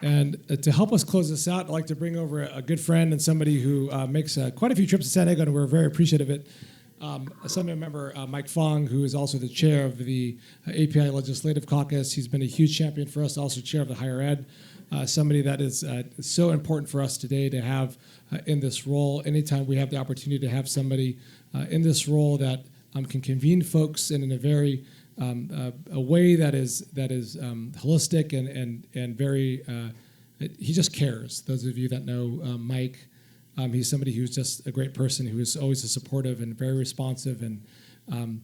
And to help us close this out, I'd like to bring over a good friend and somebody who makes quite a few trips to San Diego, and we're very appreciative of it. Assemblymember Mike Fong, who is also the chair of the API Legislative Caucus. He's been a huge champion for us, also chair of the higher ed. Somebody that is so important for us today to have in this role. Anytime we have the opportunity to have somebody in this role that can convene folks in a very a way that is holistic and very he just cares. Those of you that know Mike, he's somebody who's just a great person who is always supportive and very responsive and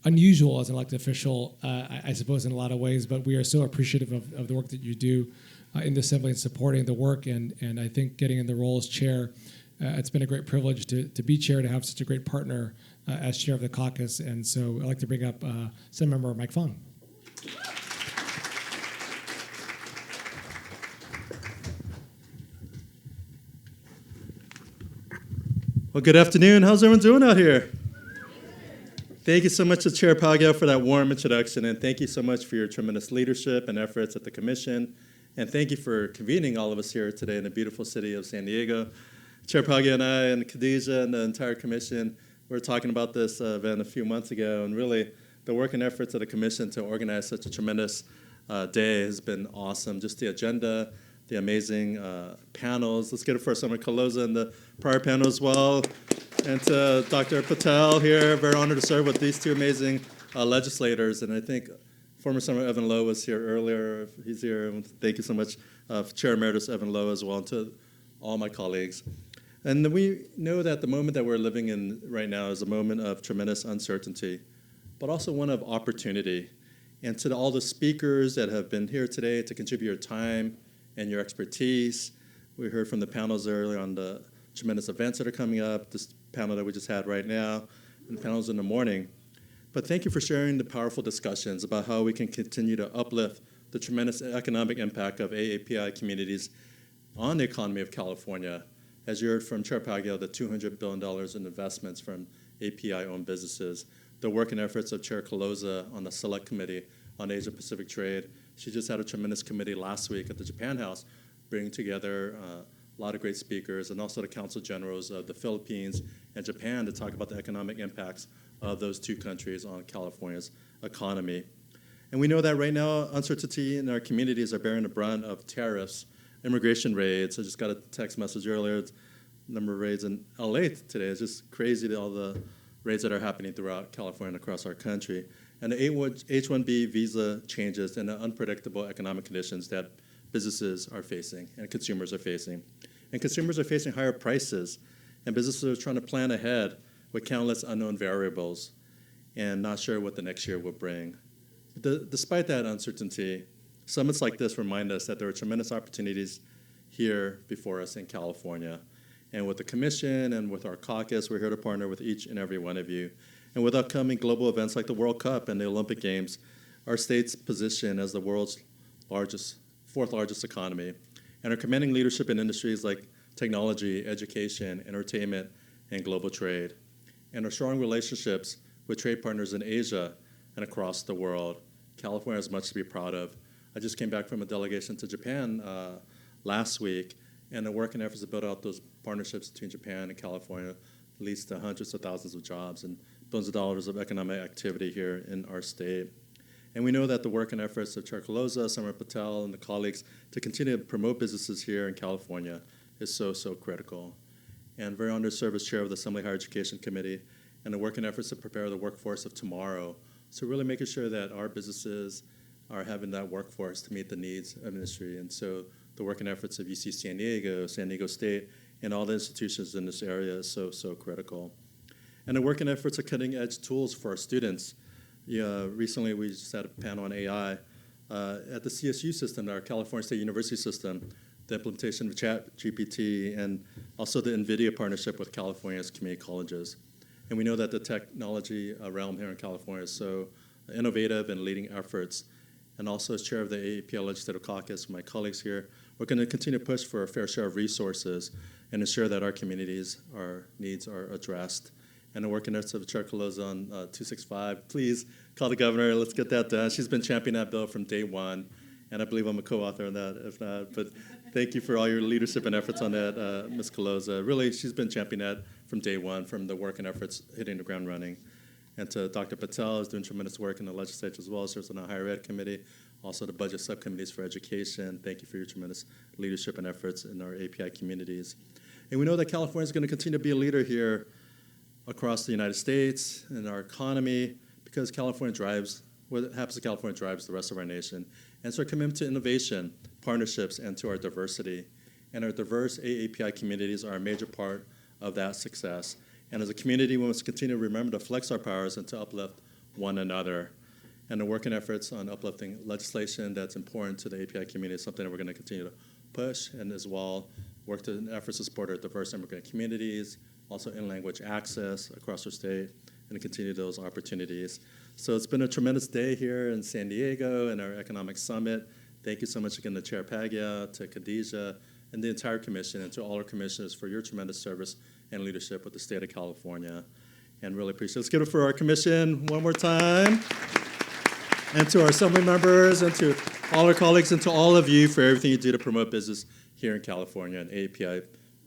unusual as an elected official, I suppose, in a lot of ways. But we are so appreciative of the work that you do in the Assembly and supporting the work. And I think getting in the role as chair, it's been a great privilege to be chair, to have such a great partner as chair of the caucus. And so I'd like to bring up Assemblymember Mike Fong. Well, good afternoon. How's everyone doing out here? Thank you so much to Chair CAPIAA for that warm introduction, and thank you so much for your tremendous leadership and efforts at the Commission, and thank you for convening all of us here today in the beautiful city of San Diego. Chair CAPIAA and I and Khadijah and the entire Commission were talking about this event a few months ago, and really the work and efforts of the Commission to organize such a tremendous day has been awesome. Just the agenda, the amazing panels. Let's get it for Senator Caloza and the prior panel as well. And to Dr. Patel here, very honored to serve with these two amazing legislators. And I think former Senator Evan Lowe was here earlier. He's here. And thank you so much, Chair Emeritus Evan Lowe as well, and to all my colleagues. And we know that the moment that we're living in right now is a moment of tremendous uncertainty, but also one of opportunity. And to all the speakers that have been here today to contribute your time and your expertise. We heard from the panels earlier on the tremendous events that are coming up, this panel that we just had right now, and the panels in the morning. But thank you for sharing the powerful discussions about how we can continue to uplift the tremendous economic impact of AAPI communities on the economy of California. As you heard from Chair Pagel, the $200 billion in investments from API-owned businesses, the work and efforts of Chair Caloza on the Select Committee on Asia-Pacific Trade. She just had a tremendous committee last week at the Japan House, bringing together a lot of great speakers, and also the Council Generals of the Philippines and Japan to talk about the economic impacts of those two countries on California's economy. And we know that right now, uncertainty in our communities are bearing the brunt of tariffs, immigration raids. I just got a text message earlier. The number of raids in LA today is just crazy, to all the raids that are happening throughout California and across our country. And the H-1B visa changes and the unpredictable economic conditions that businesses are facing and consumers are facing. And consumers are facing higher prices, and businesses are trying to plan ahead with countless unknown variables and not sure what the next year will bring. Despite that uncertainty, summits like this remind us that there are tremendous opportunities here before us in California. And with the Commission and with our caucus, we're here to partner with each and every one of you. And with upcoming global events like the World Cup and the Olympic Games, our state's position as the world's fourth largest economy, and our commanding leadership in industries like technology, education, entertainment, and global trade, and our strong relationships with trade partners in Asia and across the world. California has much to be proud of. I just came back from a delegation to Japan last week, and the work and efforts to build out those partnerships between Japan and California leads to hundreds of thousands of jobs and billions of dollars of economic activity here in our state. And we know that the work and efforts of Chair Caloza, Senator Patel, and the colleagues to continue to promote businesses here in California is so, so critical. And very honored to serve as chair of the Assembly Higher Education Committee, and the work and efforts to prepare the workforce of tomorrow. So really making sure that our businesses are having that workforce to meet the needs of industry. And so the work and efforts of UC San Diego State, and all the institutions in this area is so, so critical. And the work and efforts of cutting edge tools for our students. Recently, we just had a panel on AI at the CSU system, our California State University system, the implementation of ChatGPT, and also the NVIDIA partnership with California's community colleges. And we know that the technology realm here in California is so innovative and leading efforts. And also as chair of the AAPI Legislative Caucus, my colleagues here, we're going to continue to push for a fair share of resources and ensure that our communities, our needs are addressed. And the work in efforts of Chair Caloza on 265. Please call the governor. Let's get that done. She's been championing that bill from day one. and I believe I'm a co-author on that, if not. But thank you for all your leadership and efforts on that, Ms. Caloza. Really, she's been championing that from day one, from the work and efforts hitting the ground running. And to Dr. Patel, who's doing tremendous work in the legislature as well, serves on the Higher Ed Committee, also the budget subcommittees for education. Thank you for your tremendous leadership and efforts in our API communities. And we know that California is going to continue to be a leader here across the United States in our economy, because California drives, what happens in California drives the rest of our nation. And so our commitment to innovation, partnerships, and to our diversity. And our diverse AAPI communities are a major part of that success. And as a community, we must continue to remember to flex our powers and to uplift one another. And the work and efforts on uplifting legislation that's important to the API community is something that we're going to continue to push, and as well work to efforts to support our diverse immigrant communities, also in-language access across our state, and to continue those opportunities. So it's been a tremendous day here in San Diego and our Economic Summit. Thank you so much again to Chair CAPIAA, to Khadijah, and the entire commission, and to all our commissioners for your tremendous service and leadership with the state of California. And really appreciate it. Let's give it for our commission one more time. And to our assembly members, and to all our colleagues, and to all of you for everything you do to promote business here in California and API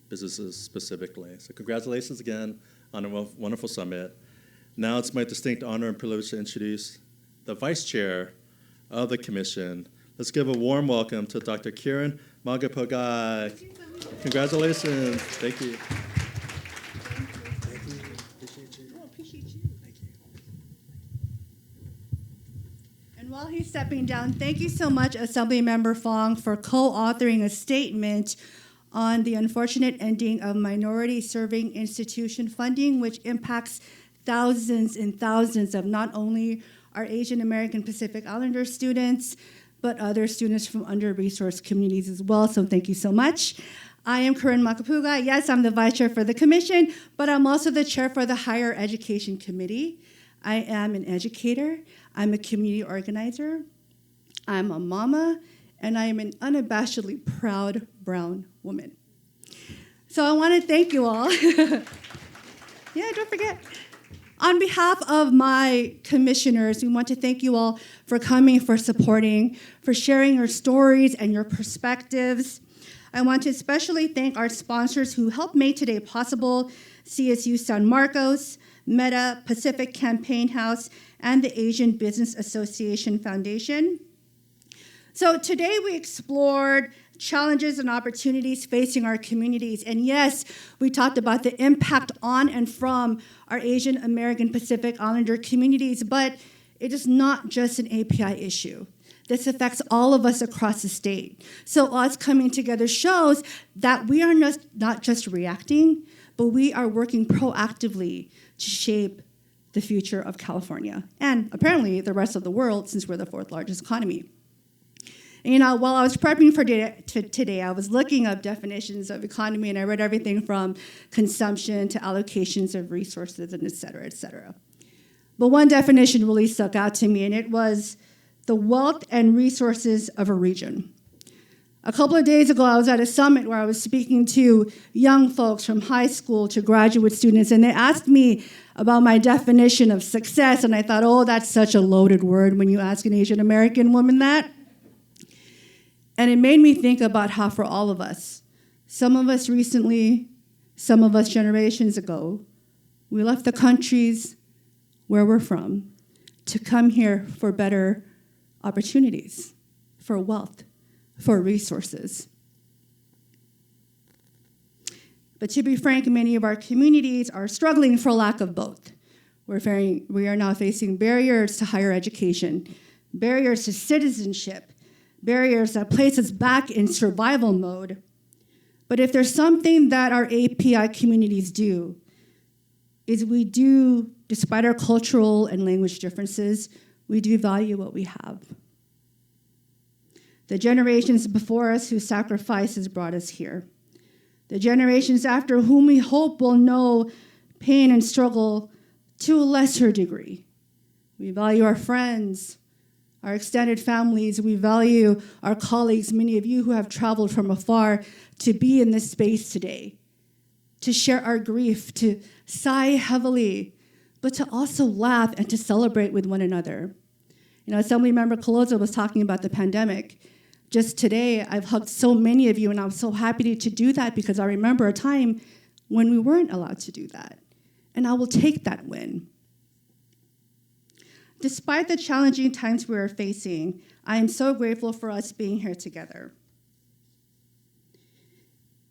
businesses specifically. So congratulations again on a wonderful summit. Now it's my distinct honor and privilege to introduce the Vice Chair of the Commission. Let's give a warm welcome to Dr. Kirin Macapugay. Congratulations. Thank you. Thank you. Appreciate you. Oh, appreciate you. Thank you. And while he's stepping down, thank you so much, Assemblymember Fong, for co-authoring a statement on the unfortunate ending of minority serving institution funding, which impacts thousands and thousands of not only our Asian American Pacific Islander students, but other students from under-resourced communities as well. So thank you so much. I am Kirin Macapugay. Yes, I'm the vice chair for the commission, but I'm also the chair for the Higher Education Committee. I am an educator. I'm a community organizer. I'm a mama, and I am an unabashedly proud brown woman. So I want to thank you all. Yeah, don't forget. On behalf of my commissioners, we want to thank you all for coming, for supporting, for sharing your stories and your perspectives. I want to especially thank our sponsors who helped make today possible: CSU San Marcos, Meta, Pacific Campaign House, and the Asian Business Association Foundation. So today we explored challenges and opportunities facing our communities. And yes, we talked about the impact on and from our Asian American Pacific Islander communities, but it is not just an API issue. This affects all of us across the state. So us coming together shows that we are not just reacting, but we are working proactively to shape the future of California, and apparently the rest of the world, since we're the fourth largest economy. And, you know, while I was prepping for today, I was looking up definitions of economy, and I read everything from consumption to allocations of resources, and et cetera, et cetera. But one definition really stuck out to me, and it was the wealth and resources of a region. A couple of days ago, I was at a summit where I was speaking to young folks from high school to graduate students, and they asked me about my definition of success, and I thought, oh, that's such a loaded word when you ask an Asian American woman that. And it made me think about how for all of us, some of us recently, some of us generations ago, we left the countries where we're from to come here for better opportunities, for wealth, for resources. But to be frank, many of our communities are struggling for lack of both. We are now facing barriers to higher education, barriers to citizenship, barriers that place us back in survival mode. But if there's something that our API communities do, is we do, despite our cultural and language differences, we do value what we have. The generations before us whose sacrifices brought us here. The generations after whom we hope will know pain and struggle to a lesser degree. We value our friends, our extended families. We value our colleagues, many of you who have traveled from afar to be in this space today, to share our grief, to sigh heavily, but to also laugh and to celebrate with one another. You know, Assemblymember Caloza was talking about the pandemic, Just today, I've hugged so many of you, and I'm so happy to do that because I remember a time when we weren't allowed to do that. And I will take that win. Despite the challenging times we are facing, I am so grateful for us being here together.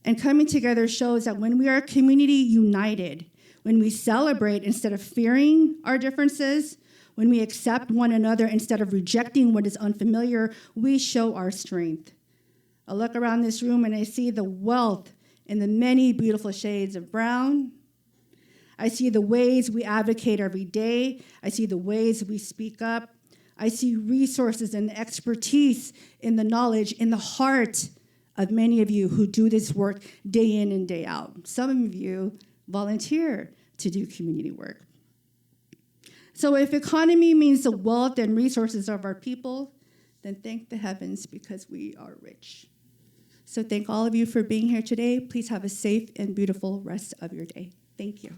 And coming together shows that when we are a community united, when we celebrate instead of fearing our differences, when we accept one another instead of rejecting what is unfamiliar, we show our strength. I look around this room and I see the wealth in the many beautiful shades of brown. I see the ways we advocate every day. I see the ways we speak up. I see resources and expertise in the knowledge, in the heart of many of you who do this work day in and day out. Some of you volunteer to do community work. So if economy means the wealth and resources of our people, then thank the heavens because we are rich. So thank all of you for being here today. Please have a safe and beautiful rest of your day. Thank you.